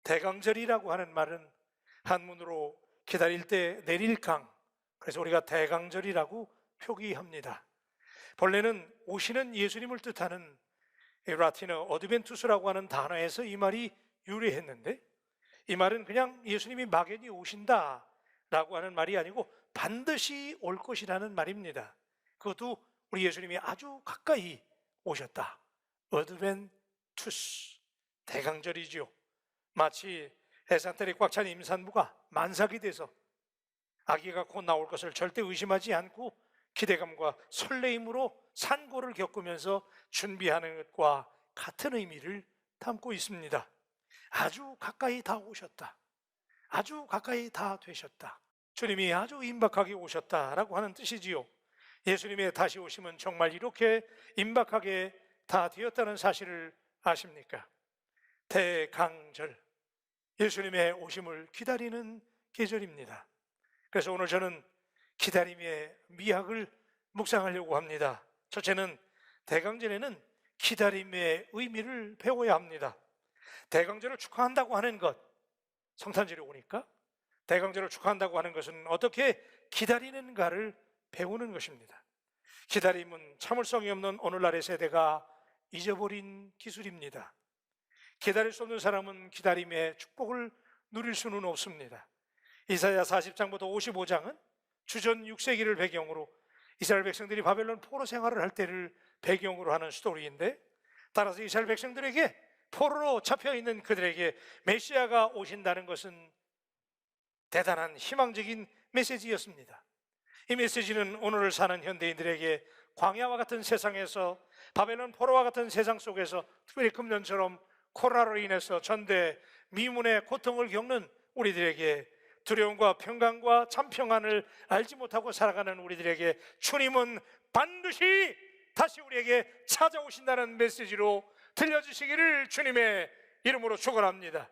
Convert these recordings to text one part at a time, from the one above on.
대강절이라고 하는 말은 한문으로 기다릴 때 내릴 강, 그래서 우리가 대강절이라고 표기합니다. 본래는 오시는 예수님을 뜻하는 라틴어 어드벤투스라고 하는 단어에서 이 말이 유래했는데, 이 말은 그냥 예수님이 막연히 오신다 라고 하는 말이 아니고 반드시 올 것이라는 말입니다. 그것도 우리 예수님이 아주 가까이 오셨다. 어드벤투스, 대강절이죠. 마치 해산들이 꽉 찬 임산부가 만삭이 돼서 아기가 곧 나올 것을 절대 의심하지 않고 기대감과 설레임으로 산고를 겪으면서 준비하는 것과 같은 의미를 담고 있습니다. 아주 가까이 다 오셨다. 아주 가까이 다 되셨다. 주님이 아주 임박하게 오셨다라고 하는 뜻이지요. 예수님의 다시 오심은 정말 이렇게 임박하게 다 되었다는 사실을 아십니까? 대강절, 예수님의 오심을 기다리는 계절입니다. 그래서 오늘 저는 기다림의 미학을 묵상하려고 합니다. 첫째는 대강절에는 기다림의 의미를 배워야 합니다. 대강절을 축하한다고 하는 것, 성탄절에 오니까 대강절을 축하한다고 하는 것은 어떻게 기다리는가를 배우는 것입니다. 기다림은 참을성이 없는 오늘날의 세대가 잊어버린 기술입니다. 기다릴 수 없는 사람은 기다림의 축복을 누릴 수는 없습니다. 이사야 40장부터 55장은 주전 6세기를 배경으로 이스라엘 백성들이 바벨론 포로 생활을 할 때를 배경으로 하는 스토리인데, 따라서 이스라엘 백성들에게 포로로 잡혀있는 그들에게 메시아가 오신다는 것은 대단한 희망적인 메시지였습니다. 이 메시지는 오늘을 사는 현대인들에게 광야와 같은 세상에서, 바벨론 포로와 같은 세상 속에서, 특별히 금년처럼 코로나로 인해서 전대 미문의 고통을 겪는 우리들에게, 두려움과 평강과 참 평안을 알지 못하고 살아가는 우리들에게 주님은 반드시 다시 우리에게 찾아오신다는 메시지로 들려주시기를 주님의 이름으로 축원합니다.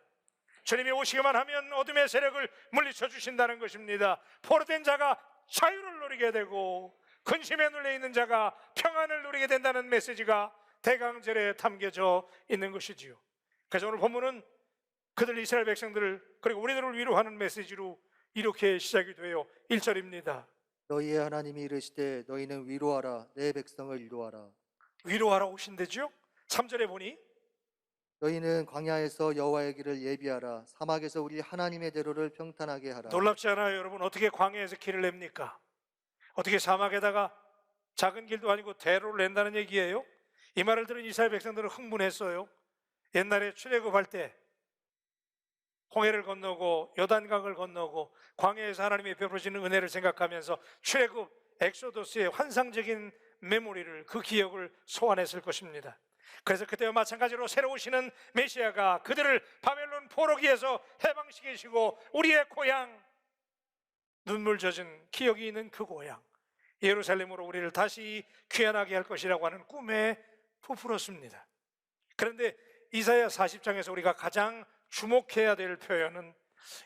주님이 오시기만 하면 어둠의 세력을 물리쳐 주신다는 것입니다. 포로된 자가 자유를 누리게 되고 근심에 눌려있는 자가 평안을 누리게 된다는 메시지가 대강절에 담겨져 있는 것이지요. 그래서 오늘 본문은 그들 이스라엘 백성들을, 그리고 우리들을 위로하는 메시지로 이렇게 시작이 돼요. 1절입니다. 너희의 하나님이 이르시되 너희는 위로하라, 내 백성을 위로하라. 위로하러 오신대죠. 3절에 보니 너희는 광야에서 여호와의 길을 예비하라, 사막에서 우리 하나님의 대로를 평탄하게 하라. 놀랍지 않아요, 여러분? 어떻게 광야에서 길을 냅니까? 어떻게 사막에다가 작은 길도 아니고 대로를 낸다는 얘기예요? 이 말을 들은 이스라엘 백성들은 흥분했어요. 옛날에 출애굽할 때 홍해를 건너고 요단강을 건너고 광야에서 하나님이 베풀어주는 은혜를 생각하면서 출애굽 엑소더스의 환상적인 메모리를, 그 기억을 소환했을 것입니다. 그래서 그때와 마찬가지로 새로 오시는 메시아가 그들을 바벨론 포로기에서 해방시키시고 우리의 고향, 눈물 젖은 기억이 있는 그 고향 예루살렘으로 우리를 다시 귀환하게 할 것이라고 하는 꿈에 부풀었습니다. 그런데 이사야 40장에서 우리가 가장 주목해야 될 표현은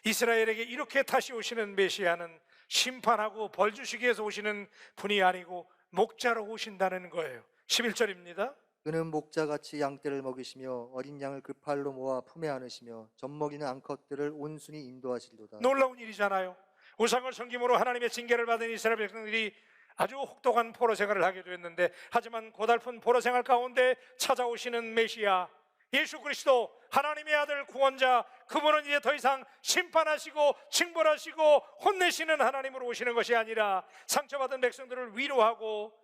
이스라엘에게 이렇게 다시 오시는 메시아는 심판하고 벌 주시기 위해서 오시는 분이 아니고 목자로 오신다는 거예요. 11절입니다. 그는 목자같이 양떼를 먹이시며 어린 양을 그 팔로 모아 품에 안으시며 젖먹이는 암컷들을 온순히 인도하시리로다. 놀라운 일이잖아요. 우상을 섬김으로 하나님의 징계를 받은 이스라엘 백성들이 아주 혹독한 포로 생활을 하게 되었는데, 하지만 고달픈 포로 생활 가운데 찾아오시는 메시아 예수 그리스도, 하나님의 아들 구원자, 그분은 이제 더 이상 심판하시고 징벌하시고 혼내시는 하나님으로 오시는 것이 아니라 상처받은 백성들을 위로하고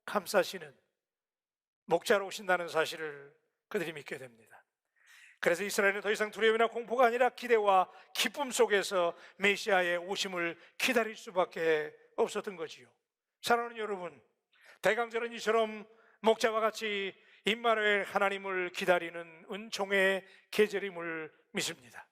감싸시는 목자로 오신다는 사실을 그들이 믿게 됩니다. 그래서 이스라엘은 더 이상 두려움이나 공포가 아니라 기대와 기쁨 속에서 메시아의 오심을 기다릴 수밖에 없었던 거지요. 사랑하는 여러분, 대강절은 이처럼 목자와 같이 임마누엘 하나님을 기다리는 은총의 계절임을 믿습니다.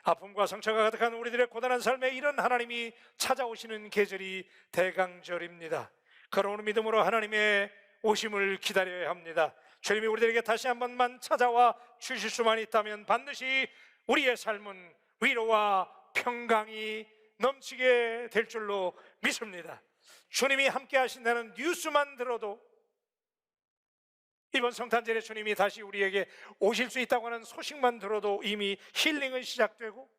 아픔과 상처가 가득한 우리들의 고단한 삶에 이런 하나님이 찾아오시는 계절이 대강절입니다. 걸어오는 믿음으로 하나님의 오심을 기다려야 합니다. 주님이 우리들에게 다시 한 번만 찾아와 주실 수만 있다면 반드시 우리의 삶은 위로와 평강이 넘치게 될 줄로 믿습니다. 주님이 함께 하신다는 뉴스만 들어도, 이번 성탄절에 주님이 다시 우리에게 오실 수 있다고 하는 소식만 들어도 이미 힐링은 시작되고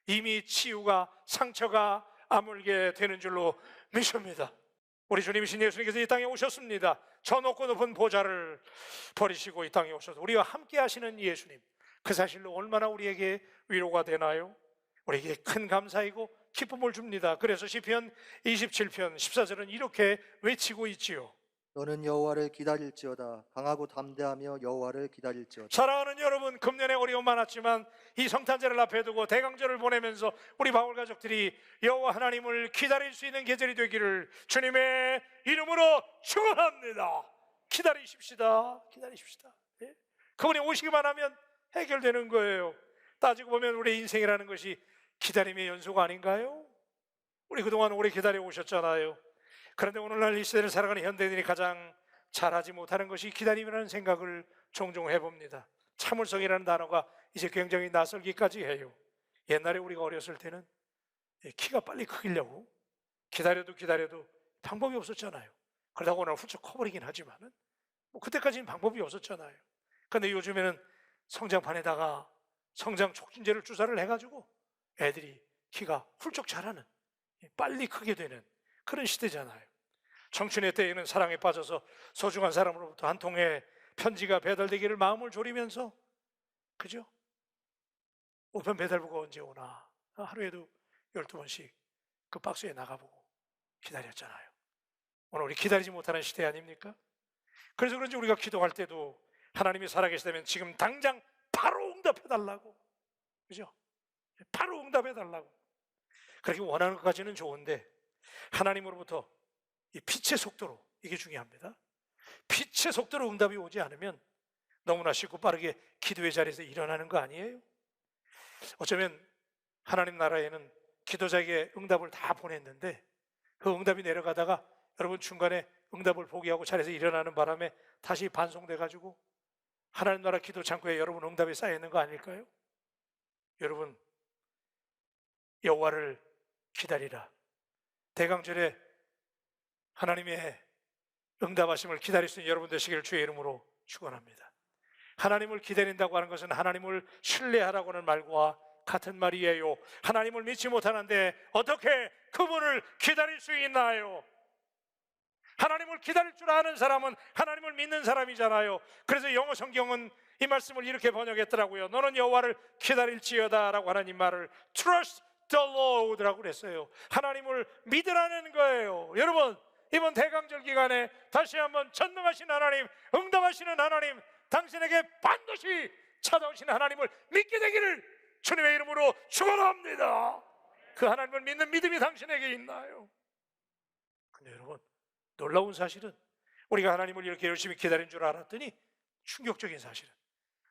이미 치유가, 상처가 아물게 되는 줄로 믿습니다. 우리 주님이신 예수님께서 이 땅에 오셨습니다. 저 높고 높은 보좌를 버리시고 이 땅에 오셔서 우리와 함께 하시는 예수님, 그 사실로 얼마나 우리에게 위로가 되나요? 우리에게 큰 감사이고 기쁨을 줍니다. 그래서 시편 27편 14절은 이렇게 외치고 있지요. 너는 여호와를 기다릴지어다. 강하고 담대하며 여호와를 기다릴지어다. 사랑하는 여러분, 금년에 어려움 많았지만 이 성탄절을 앞에 두고 대강절을 보내면서 우리 바울 가족들이 여호와 하나님을 기다릴 수 있는 계절이 되기를 주님의 이름으로 축원합니다. 기다리십시다. 기다리십시다. 예? 그분이 오시기만 하면 해결되는 거예요. 따지고 보면 우리 인생이라는 것이 기다림의 연속 아닌가요? 우리 그동안 오래 기다려 오셨잖아요. 그런데 오늘날 이 시대를 살아가는 현대인들이 가장 잘하지 못하는 것이 기다림이라는 생각을 종종 해봅니다. 참을성이라는 단어가 이제 굉장히 낯설기까지 해요. 옛날에 우리가 어렸을 때는 키가 빨리 크려고 기다려도 방법이 없었잖아요. 그러다가 오늘 훌쩍 커버리긴 하지만은 그때까지는 방법이 없었잖아요. 그런데 요즘에는 성장판에다가 성장 촉진제를 주사를 해가지고 애들이 키가 훌쩍 자라는, 빨리 크게 되는 그런 시대잖아요. 청춘의 때에는 사랑에 빠져서 소중한 사람으로부터 한 통의 편지가 배달되기를 마음을 졸이면서, 그죠? 우편 배달부가 언제 오나 하루에도 12번씩 그 박스에 나가보고 기다렸잖아요. 오늘 우리 기다리지 못하는 시대 아닙니까? 그래서 그런지 우리가 기도할 때도 하나님이 살아계시다면 지금 당장 바로 응답해달라고, 그죠? 바로 응답해달라고. 그렇게 원하는 것까지는 좋은데 하나님으로부터 이 빛의 속도로, 이게 중요합니다. 빛의 속도로 응답이 오지 않으면 너무나 쉽고 빠르게 기도의 자리에서 일어나는 거 아니에요? 어쩌면 하나님 나라에는 기도자에게 응답을 다 보냈는데 그 응답이 내려가다가 여러분 중간에 응답을 포기하고 자리에서 일어나는 바람에 다시 반송돼 가지고 하나님 나라 기도 창고에 여러분 응답이 쌓여 있는 거 아닐까요? 여러분, 여호와를 기다리라. 대강절에 하나님의 응답하심을 기다릴 수 있는 여러분 되시기를 주의 이름으로 축원합니다. 하나님을 기다린다고 하는 것은 하나님을 신뢰하라고 하는 말과 같은 말이에요. 하나님을 믿지 못하는데 어떻게 그분을 기다릴 수 있나요? 하나님을 기다릴 줄 아는 사람은 하나님을 믿는 사람이잖아요. 그래서 영어 성경은 이 말씀을 이렇게 번역했더라고요. 너는 여호와를 기다릴지어다 라고 하는 이 말을 Trust the Lord라고 그랬어요. 하나님을 믿으라는 거예요. 여러분, 이번 대강절 기간에 다시 한번 전능하신 하나님, 응답하시는 하나님, 당신에게 반드시 찾아오시는 하나님을 믿게 되기를 주님의 이름으로 축원합니다. 그 하나님을 믿는 믿음이 당신에게 있나요? 근데 여러분, 놀라운 사실은 우리가 하나님을 이렇게 열심히 기다린 줄 알았더니 충격적인 사실은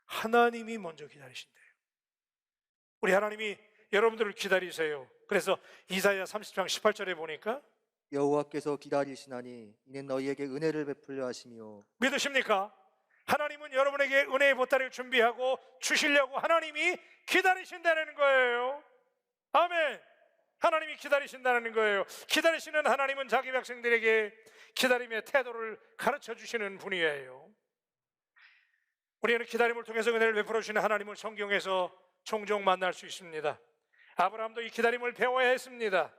하나님이 먼저 기다리신대요. 우리 하나님이 여러분들을 기다리세요. 그래서 이사야 30장 18절에 보니까 여호와께서 기다리시나니 이는 너희에게 은혜를 베풀려 하시며. 믿으십니까? 하나님은 여러분에게 은혜의 보따리를 준비하고 주시려고 하나님이 기다리신다는 거예요. 아멘. 하나님이 기다리신다는 거예요. 기다리시는 하나님은 자기 백성들에게 기다림의 태도를 가르쳐 주시는 분이에요. 우리는 기다림을 통해서 은혜를 베풀어 주시는 하나님을 성경에서 종종 만날 수 있습니다. 아브라함도 이 기다림을 배워야 했습니다.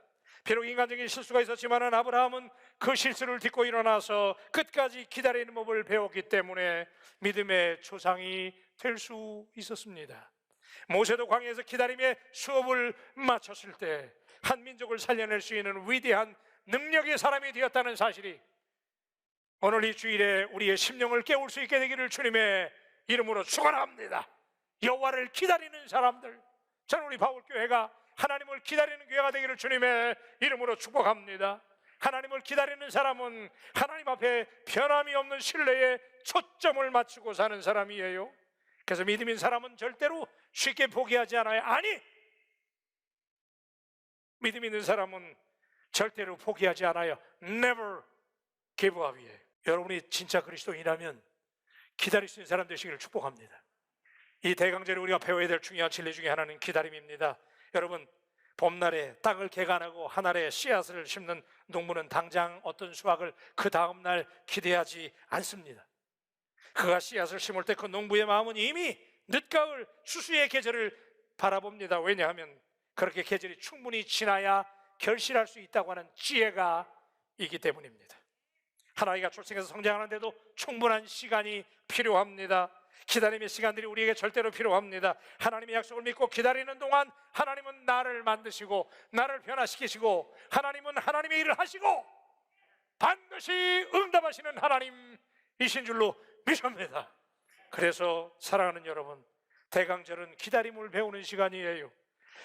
비록 인간적인 실수가 있었지만 아브라함은 그 실수를 딛고 일어나서 끝까지 기다리는 법을 배웠기 때문에 믿음의 조상이 될 수 있었습니다. 모세도 광야에서 기다림의 수업을 마쳤을 때 한 민족을 살려낼 수 있는 위대한 능력의 사람이 되었다는 사실이 오늘 이 주일에 우리의 심령을 깨울 수 있게 되기를 주님의 이름으로 축원합니다. 여호와를 기다리는 사람들, 저는 우리 바울교회가 하나님을 기다리는 교회가 되기를 주님의 이름으로 축복합니다. 하나님을 기다리는 사람은 하나님 앞에 변함이 없는 신뢰에 초점을 맞추고 사는 사람이에요. 그래서 믿음인 사람은 절대로 쉽게 포기하지 않아요. 아니, 믿음 있는 사람은 절대로 포기하지 않아요. Never give up이에요. 여러분이 진짜 그리스도인이라면 기다릴 수 있는 사람 되시기를 축복합니다. 이 대강절에 우리가 배워야 될 중요한 진리 중에 하나는 기다림입니다. 여러분, 봄날에 땅을 개간하고 한 알에 씨앗을 심는 농부는 당장 어떤 수확을 그 다음날 기대하지 않습니다. 그가 씨앗을 심을 때 그 농부의 마음은 이미 늦가을 추수의 계절을 바라봅니다. 왜냐하면 그렇게 계절이 충분히 지나야 결실할 수 있다고 하는 지혜가 있기 때문입니다. 한 아이가 출생해서 성장하는데도 충분한 시간이 필요합니다. 기다림의 시간들이 우리에게 절대로 필요합니다. 하나님의 약속을 믿고 기다리는 동안 하나님은 나를 만드시고 나를 변화시키시고 하나님은 하나님의 일을 하시고 반드시 응답하시는 하나님이신 줄로 믿습니다. 그래서 사랑하는 여러분, 대강절은 기다림을 배우는 시간이에요.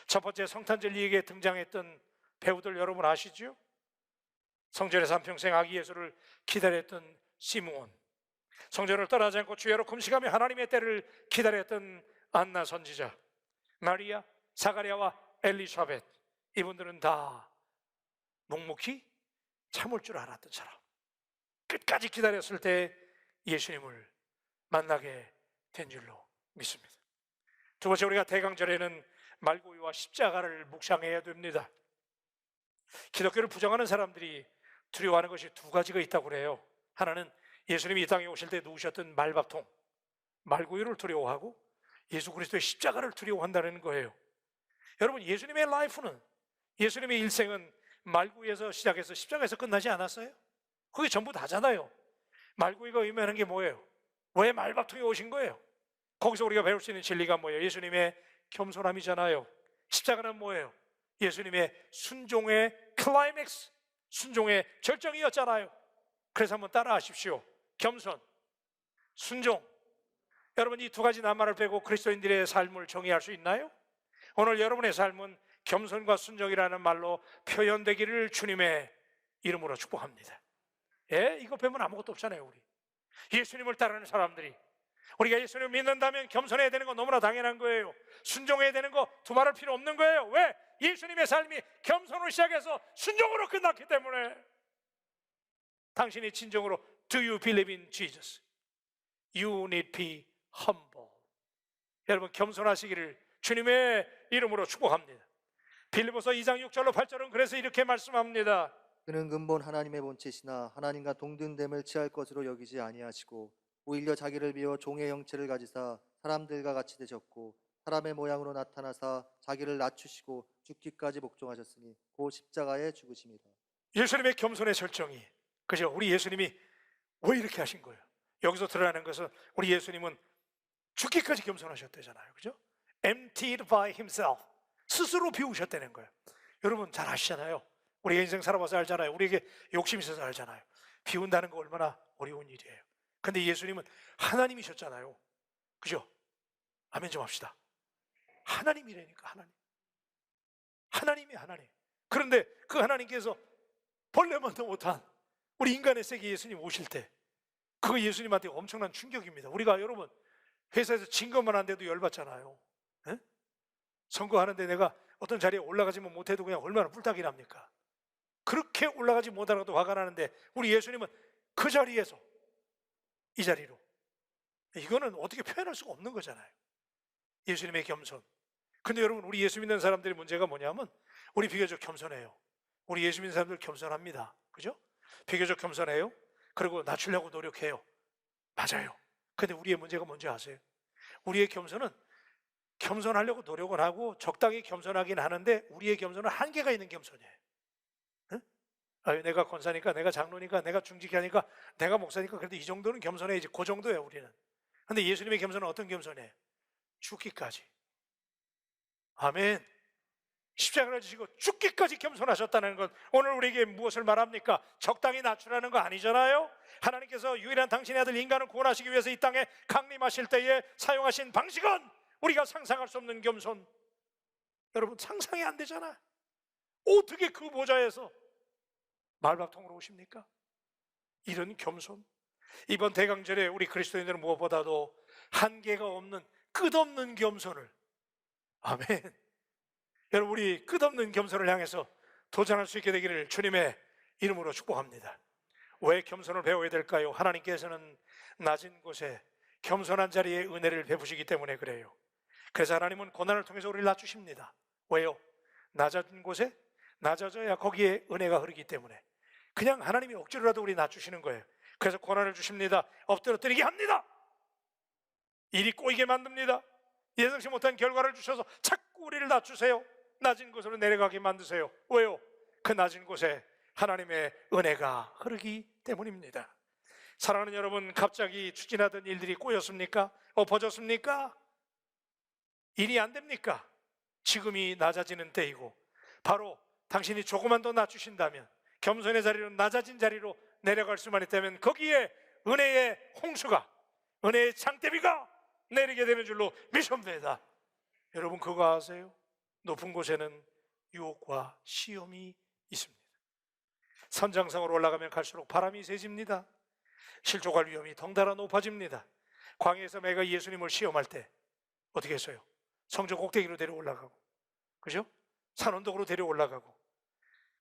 첫 번째 성탄절리에 등장했던 배우들 여러분 아시죠? 성전에서 한평생 아기 예수를 기다렸던 시므온, 성전을 떠나지 않고 주야로 금식하며 하나님의 때를 기다렸던 안나 선지자, 마리아, 사가랴와 엘리사벳, 이분들은 다 묵묵히 참을 줄 알았던 사람, 끝까지 기다렸을 때 예수님을 만나게 된 줄로 믿습니다. 두 번째, 우리가 대강절에는 말구유와 십자가를 묵상해야 됩니다. 기독교를 부정하는 사람들이 두려워하는 것이 두 가지가 있다고 그래요. 하나는 예수님이 이 땅에 오실 때 누우셨던 말밥통, 말구유를 두려워하고 예수 그리스도의 십자가를 두려워한다는 거예요. 여러분, 예수님의 라이프는, 예수님의 일생은 말구유에서 시작해서 십자가에서 끝나지 않았어요? 그게 전부 다잖아요. 말구유가 의미하는 게 뭐예요? 왜 말밥통에 오신 거예요? 거기서 우리가 배울 수 있는 진리가 뭐예요? 예수님의 겸손함이잖아요. 십자가는 뭐예요? 예수님의 순종의 클라이맥스, 순종의 절정이었잖아요. 그래서 한번 따라 하십시오. 겸손, 순종. 여러분, 이 두 가지 낱말을 빼고 그리스도인들의 삶을 정의할 수 있나요? 오늘 여러분의 삶은 겸손과 순종이라는 말로 표현되기를 주님의 이름으로 축복합니다. 예, 이거 빼면 아무것도 없잖아요. 우리 예수님을 따르는 사람들이, 우리가 예수님을 믿는다면 겸손해야 되는 건 너무나 당연한 거예요. 순종해야 되는 거 두말할 필요 없는 거예요. 왜? 예수님의 삶이 겸손으로 시작해서 순종으로 끝났기 때문에. 당신이 진정으로 Do you believe in Jesus? You need to be humble. 여러분, 겸손하시기를 주님의 이름으로 축복합니다. 빌립보서 2장 6절로 8절은 그래서 이렇게 말씀합니다. 그는 근본 하나님의 본체시나 하나님과 동등됨을 취할 것으로 여기지 아니하시고 오히려 자기를 비워 종의 형체를 가지사 사람들과 같이 되셨고 사람의 모양으로 나타나사 자기를 낮추시고 죽기까지 복종하셨으니 곧 십자가에 죽으심이라. 예수님의 겸손의 절정이, 그죠? 우리 예수님이 왜 이렇게 하신 거예요? 여기서 드러나는 것은 우리 예수님은 죽기까지 겸손하셨대잖아요. 그죠? Emptied by himself. 스스로 비우셨다는 거예요. 여러분 잘 아시잖아요. 우리가 인생 살아봐서 알잖아요. 우리에게 욕심이 있어서 알잖아요. 비운다는 거 얼마나 어려운 일이에요. 근데 예수님은 하나님이셨잖아요. 그죠? 아멘 좀 합시다. 하나님이라니까, 하나님. 하나님이 하나님. 그런데 그 하나님께서 벌레만도 못한 우리 인간의 세계 예수님 오실 때 그거 예수님한테 엄청난 충격입니다. 우리가 여러분 회사에서 증거만 안 돼도 열받잖아요. 에? 선거하는데 내가 어떤 자리에 올라가지만 못해도 그냥 얼마나 뿔딱이 납니까? 그렇게 올라가지 못하라고도 화가 나는데 우리 예수님은 그 자리에서 이 자리로, 이거는 어떻게 표현할 수가 없는 거잖아요. 예수님의 겸손. 근데 여러분, 우리 예수 믿는 사람들의 문제가 뭐냐면 우리 비교적 겸손해요. 우리 예수 믿는 사람들 겸손합니다. 그죠? 비교적 겸손해요. 그리고 낮추려고 노력해요. 맞아요. 근데 우리의 문제가 뭔지 아세요? 우리의 겸손은 겸손하려고 노력을 하고 적당히 겸손하긴 하는데 우리의 겸손은 한계가 있는 겸손이에요. 응? 아유, 내가 권사니까, 내가 장로니까, 내가 중직하니까, 내가 목사니까 그래도 이 정도는 겸손해야지. 그 정도예요, 우리는. 근데 예수님의 겸손은 어떤 겸손이에요? 죽기까지. 아멘. 십자가를 지시고 죽기까지 겸손하셨다는 것, 오늘 우리에게 무엇을 말합니까? 적당히 낮추라는 거 아니잖아요. 하나님께서 유일한 당신의 아들 인간을 구원하시기 위해서 이 땅에 강림하실 때에 사용하신 방식은 우리가 상상할 수 없는 겸손. 여러분, 상상이 안 되잖아. 어떻게 그 보좌에서 말밥통으로 오십니까? 이런 겸손. 이번 대강절에 우리 그리스도인들은 무엇보다도 한계가 없는 끝없는 겸손을, 아멘, 여러분, 우리 끝없는 겸손을 향해서 도전할 수 있게 되기를 주님의 이름으로 축복합니다. 왜 겸손을 배워야 될까요? 하나님께서는 낮은 곳에 겸손한 자리에 은혜를 베푸시기 때문에 그래요. 그래서 하나님은 고난을 통해서 우리를 낮추십니다. 왜요? 낮은 곳에 낮아져야 거기에 은혜가 흐르기 때문에. 그냥 하나님이 억지로라도 우리 낮추시는 거예요. 그래서 고난을 주십니다. 엎드러뜨리게 합니다. 일이 꼬이게 만듭니다. 예상치 못한 결과를 주셔서 자꾸 우리를 낮추세요. 낮은 곳으로 내려가게 만드세요. 왜요? 그 낮은 곳에 하나님의 은혜가 흐르기 때문입니다. 사랑하는 여러분, 갑자기 추진하던 일들이 꼬였습니까? 엎어졌습니까? 일이 안 됩니까? 지금이 낮아지는 때이고, 바로 당신이 조금만 더 낮추신다면, 겸손의 자리로 낮아진 자리로 내려갈 수만 있다면 거기에 은혜의 홍수가, 은혜의 장대비가 내리게 되는 줄로 믿습니다. 여러분, 그거 아세요? 높은 곳에는 유혹과 시험이 있습니다. 선장성으로 올라가면 갈수록 바람이 세집니다. 실족할 위험이 덩달아 높아집니다. 광야에서 매가 예수님을 시험할 때 어떻게 했어요? 성전 꼭대기로 데려 올라가고, 그죠? 산 언덕으로 데려 올라가고,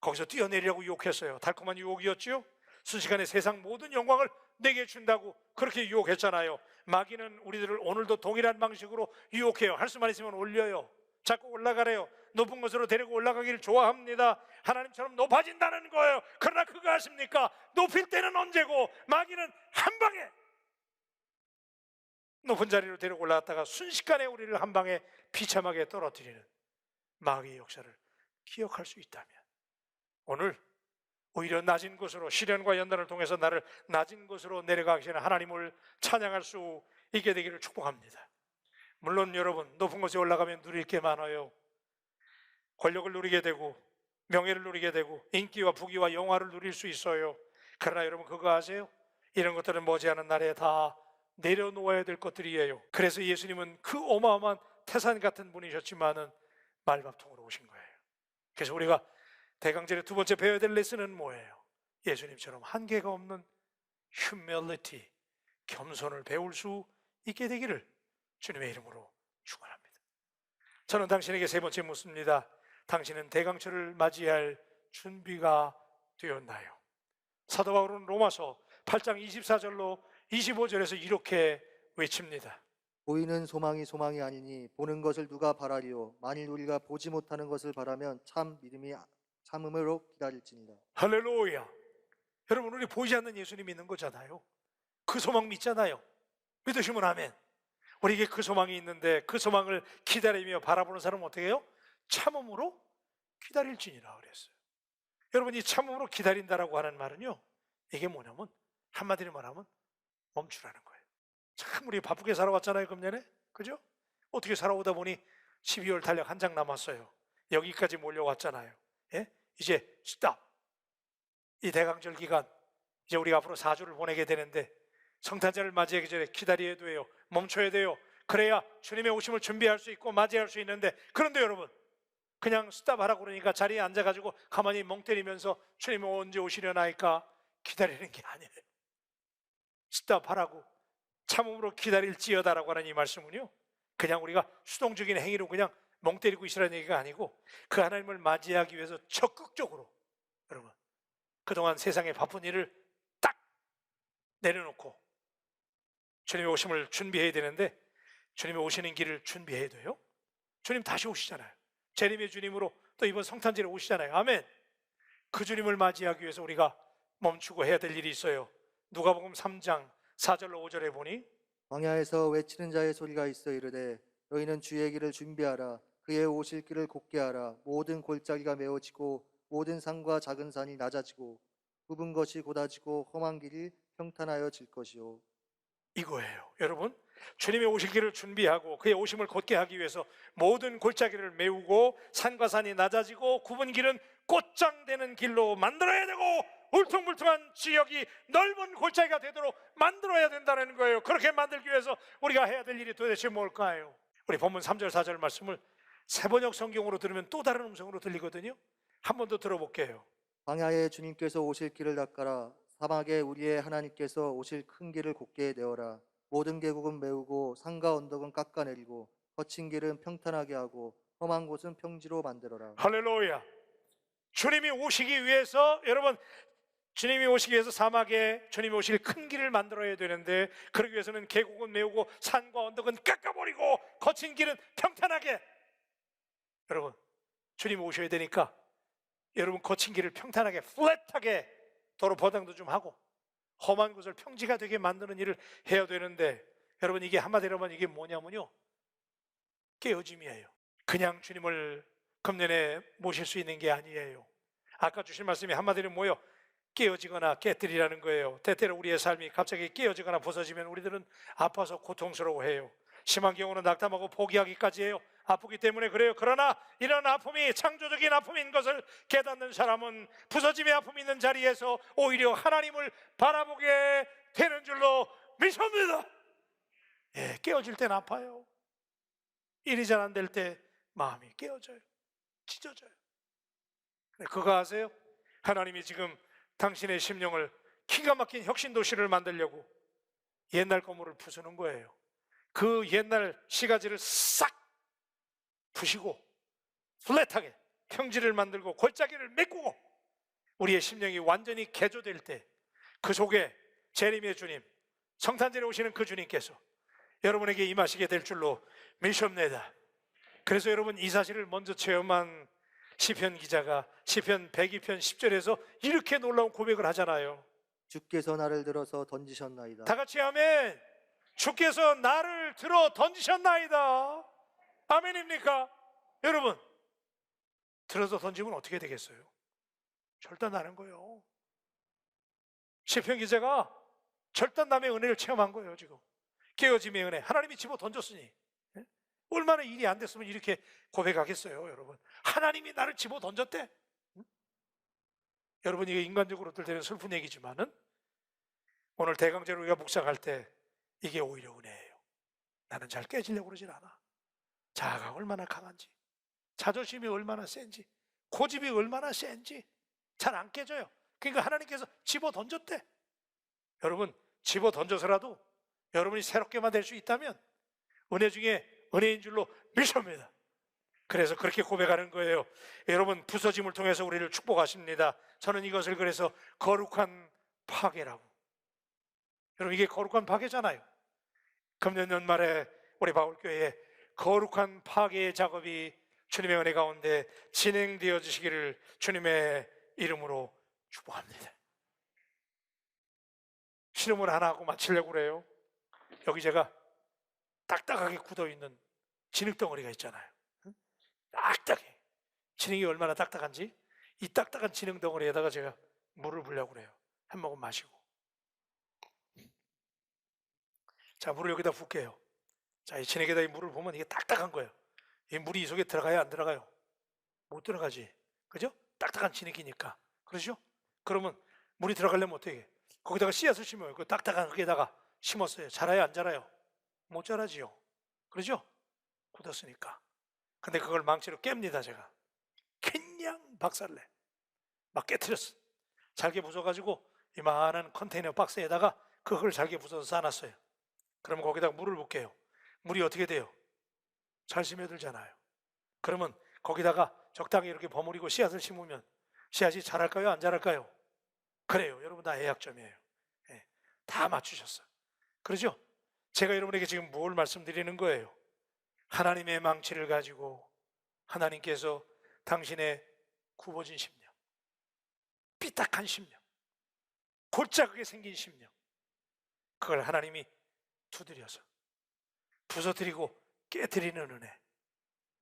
거기서 뛰어내리라고 유혹했어요. 달콤한 유혹이었죠. 순식간에 세상 모든 영광을 내게 준다고 그렇게 유혹했잖아요. 마귀는 우리들을 오늘도 동일한 방식으로 유혹해요. 할 수만 있으면 올려요. 자꾸 올라가래요. 높은 곳으로 데리고 올라가기를 좋아합니다. 하나님처럼 높아진다는 거예요. 그러나 그거 아십니까? 높일 때는 언제고, 마귀는 한 방에 높은 자리로 데리고 올라갔다가 순식간에 우리를 한 방에 비참하게 떨어뜨리는 마귀의 역사를 기억할 수 있다면, 오늘 오히려 낮은 곳으로, 시련과 연단을 통해서 나를 낮은 곳으로 내려가기 전에 하나님을 찬양할 수 있게 되기를 축복합니다. 물론 여러분, 높은 곳에 올라가면 누릴 게 많아요. 권력을 누리게 되고, 명예를 누리게 되고, 인기와 부귀와 영화를 누릴 수 있어요. 그러나 여러분, 그거 아세요? 이런 것들은 머지않은 날에 다 내려놓아야 될 것들이에요. 그래서 예수님은 그 어마어마한 태산 같은 분이셨지만은 말밥통으로 오신 거예요. 그래서 우리가 대강절의 두 번째 배워야 될 레슨은 뭐예요? 예수님처럼 한계가 없는 humility, 겸손을 배울 수 있게 되기를 주님의 이름으로 축원합니다. 저는 당신에게 세 번째 묻습니다. 당신은 대강절을 맞이할 준비가 되었나요? 사도 바울은 로마서 8장 24절로 25절에서 이렇게 외칩니다. 보이는 소망이 소망이 아니니 보는 것을 누가 바라리요? 만일 우리가 보지 못하는 것을 바라면 참 믿음이 참음으로 기다릴지니라. 할렐루야. 여러분, 우리 보이지 않는 예수님 믿는 거잖아요. 그 소망 믿잖아요. 믿으시면 아멘. 우리에게 그 소망이 있는데 그 소망을 기다리며 바라보는 사람은 어떻게 해요? 참음으로 기다릴지니라 그랬어요. 여러분, 이 참음으로 기다린다라고 하는 말은요, 이게 뭐냐면 한마디로 말하면 멈추라는 거예요. 참 우리 바쁘게 살아왔잖아요, 금년에. 그죠? 어떻게 살아오다 보니 12월 달력 한 장 남았어요. 여기까지 몰려왔잖아요. 예? 이제 스탑. 이 대강절 기간, 이제 우리가 앞으로 4주를 보내게 되는데 성탄절을 맞이하기 전에 기다려야 돼요. 멈춰야 돼요. 그래야 주님의 오심을 준비할 수 있고 맞이할 수 있는데, 그런데 여러분, 그냥 스탑하라고 그러니까 자리에 앉아가지고 가만히 멍 때리면서 주님이 언제 오시려나니까 기다리는 게 아니에요. 스탑하라고, 참음으로 기다릴지어다라고 하는 이 말씀은요, 그냥 우리가 수동적인 행위로 그냥 멍 때리고 있으라는 얘기가 아니고, 그 하나님을 맞이하기 위해서 적극적으로, 여러분, 그동안 세상의 바쁜 일을 딱 내려놓고 주님의 오심을 준비해야 되는데, 주님의 오시는 길을 준비해야 돼요. 주님 다시 오시잖아요. 재림의 주님으로 또 이번 성탄절에 오시잖아요. 아멘. 그 주님을 맞이하기 위해서 우리가 멈추고 해야 될 일이 있어요. 누가복음 3장 4절로 5절에 보니, 광야에서 외치는 자의 소리가 있어 이르되 너희는 주의 길을 준비하라. 그의 오실 길을 곧게 하라. 모든 골짜기가 메워지고 모든 산과 작은 산이 낮아지고 굽은 것이 곧아지고 험한 길이 평탄하여질 것이요. 이거예요. 여러분, 주님의 오실 길을 준비하고 그의 오심을 곧게 하기 위해서 모든 골짜기를 메우고 산과 산이 낮아지고 굽은 길은 곧장되는 길로 만들어야 되고, 울퉁불퉁한 지역이 넓은 골짜기가 되도록 만들어야 된다는 거예요. 그렇게 만들기 위해서 우리가 해야 될 일이 도대체 뭘까요? 우리 본문 3절 4절 말씀을 세번역 성경으로 들으면 또 다른 음성으로 들리거든요. 한 번 더 들어볼게요. 광야에 주님께서 오실 길을 닦아라. 사막에 우리의 하나님께서 오실 큰 길을 곧게 내어라. 모든 계곡은 메우고 산과 언덕은 깎아내리고 거친 길은 평탄하게 하고 험한 곳은 평지로 만들어라. 할렐루야. 주님이 오시기 위해서, 여러분, 주님이 오시기 위해서 사막에 주님이 오실 큰 길을 만들어야 되는데, 그러기 위해서는 계곡은 메우고 산과 언덕은 깎아버리고 거친 길은 평탄하게, 여러분, 주님이 오셔야 되니까 여러분 거친 길을 평탄하게, 플랫하게 도로 보강도 좀 하고 험한 곳을 평지가 되게 만드는 일을 해야 되는데, 여러분, 이게 한마디로 하면 이게 뭐냐면요, 깨어짐이에요. 그냥 주님을 금년에 모실 수 있는 게 아니에요. 아까 주신 말씀이 한마디로 뭐예요? 깨어지거나 깨뜨리라는 거예요. 때때로 우리의 삶이 갑자기 깨어지거나 부서지면 우리들은 아파서 고통스러워해요. 심한 경우는 낙담하고 포기하기까지 해요. 아프기 때문에 그래요. 그러나 이런 아픔이 창조적인 아픔인 것을 깨닫는 사람은 부서짐의 아픔이 있는 자리에서 오히려 하나님을 바라보게 되는 줄로 믿습니다. 예, 깨어질 땐 아파요. 일이 잘 안 될 때 마음이 깨어져요. 찢어져요. 그거 아세요? 하나님이 지금 당신의 심령을 기가 막힌 혁신도시를 만들려고 옛날 건물을 부수는 거예요. 그 옛날 시가지를 싹 부시고 플랫하게 평지를 만들고 골짜기를 메꾸고 우리의 심령이 완전히 개조될 때, 그 속에 재림의 주님, 성탄절에 오시는 그 주님께서 여러분에게 임하시게 될 줄로 믿습니다. 그래서 여러분, 이 사실을 먼저 체험한 시편 기자가 시편 102편 10절에서 이렇게 놀라운 고백을 하잖아요. 주께서 나를 들어서 던지셨나이다. 다 같이 아멘. 주께서 나를 들어 던지셨나이다. 아멘입니까? 여러분, 들어서 던지면 어떻게 되겠어요? 절단나는 거예요. 시편 기자가 절단남의 은혜를 체험한 거예요. 지금 깨어짐의 은혜, 하나님이 집어 던졌으니 얼마나 일이 안 됐으면 이렇게 고백하겠어요. 여러분, 하나님이 나를 집어 던졌대. 여러분, 이게 인간적으로 들 때는 슬픈 얘기지만은 오늘 대강제로 우리가 묵상할 때 이게 오히려 은혜예요. 나는 잘 깨지려고 그러질 않아. 자아가 얼마나 강한지, 자존심이 얼마나 센지, 고집이 얼마나 센지 잘 안 깨져요. 그러니까 하나님께서 집어 던졌대. 여러분, 집어 던져서라도 여러분이 새롭게만 될 수 있다면 은혜 중에 은혜인 줄로 믿습니다. 그래서 그렇게 고백하는 거예요. 여러분, 부서짐을 통해서 우리를 축복하십니다. 저는 이것을 그래서 거룩한 파괴라고. 여러분, 이게 거룩한 파괴잖아요. 금년 연말에 우리 바울교회에 거룩한 파괴의 작업이 주님의 은혜 가운데 진행되어 주시기를 주님의 이름으로 축복합니다. 실험을 하나 하고 마치려고 그래요. 여기 제가 딱딱하게 굳어있는 진흙덩어리가 있잖아요. 딱딱해. 진흙이 얼마나 딱딱한지, 이 딱딱한 진흙덩어리에다가 제가 물을 부으려고 그래요. 한 모금 마시고. 자, 물을 여기다 붓게요. 자, 이 진흙에다 이 물을 부으면 이게 딱딱한 거예요. 이 물이 이 속에 들어가요, 안 들어가요? 못 들어가지. 그죠? 딱딱한 진흙이니까. 그러죠? 그러면 물이 들어가려면 어떻게 해? 거기다가 씨앗을 심어요. 그 딱딱한 흙에다가 심었어요. 자라요, 안 자라요? 못 자라지요. 그러죠? 굳었으니까. 근데 그걸 망치로 깹니다. 제가 그냥 박살내 막 깨트렸어. 잘게 부숴가지고 이만한 컨테이너 박스에다가 그 흙을 잘게 부숴서 쌓아놨어요. 그러면 거기다가 물을 붓게요. 물이 어떻게 돼요? 잘 스며들잖아요. 그러면 거기다가 적당히 이렇게 버무리고 씨앗을 심으면 씨앗이 자랄까요, 안 자랄까요? 그래요. 여러분, 다 예약점이에요. 네, 다 맞추셨어요. 그러죠? 제가 여러분에게 지금 뭘 말씀드리는 거예요? 하나님의 망치를 가지고 하나님께서 당신의 굽어진 심령, 삐딱한 심령, 골짜기에 생긴 심령, 그걸 하나님이 두드려서 부서뜨리고 깨뜨리는 은혜,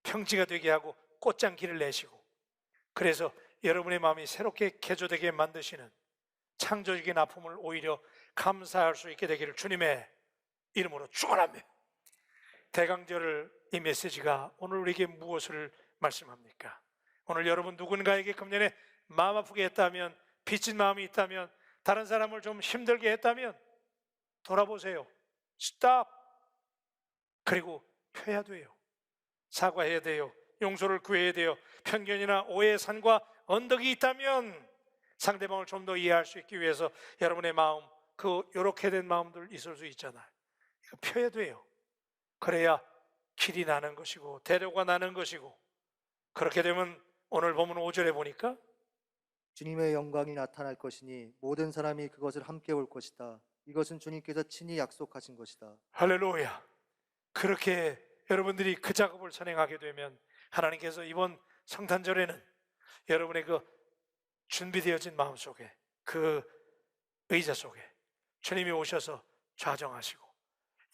평지가 되게 하고 꽃장기를 내시고, 그래서 여러분의 마음이 새롭게 개조되게 만드시는 창조적인 아픔을 오히려 감사할 수 있게 되기를 주님의 이름으로 축원합니다. 대강절 이 메시지가 오늘 우리에게 무엇을 말씀합니까? 오늘 여러분 누군가에게 금년에 마음 아프게 했다면, 빚진 마음이 있다면, 다른 사람을 좀 힘들게 했다면 돌아보세요. 스탑. 그리고 펴야 돼요. 사과해야 돼요. 용서를 구해야 돼요. 편견이나 오해의 산과 언덕이 있다면 상대방을 좀 더 이해할 수 있기 위해서 여러분의 마음, 요렇게 된 마음들 있을 수 있잖아요. 이거 펴야 돼요. 그래야 길이 나는 것이고 대로가 나는 것이고 그렇게 되면 오늘 본문 5절에 보니까 주님의 영광이 나타날 것이니 모든 사람이 그것을 함께 볼 것이다. 이것은 주님께서 친히 약속하신 것이다. 할렐루야. 그렇게 여러분들이 그 작업을 선행하게 되면 하나님께서 이번 성탄절에는 여러분의 그 준비되어진 마음속에, 그 의자 속에 주님이 오셔서 좌정하시고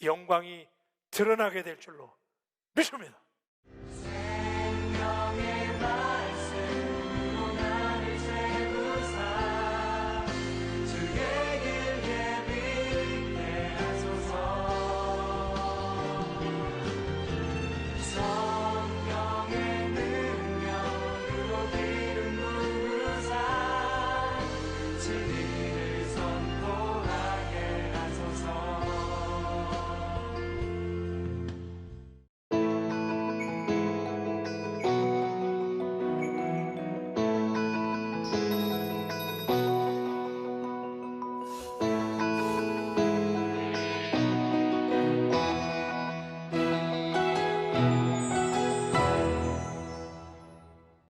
영광이 드러나게 될 줄로 믿습니다. 생명의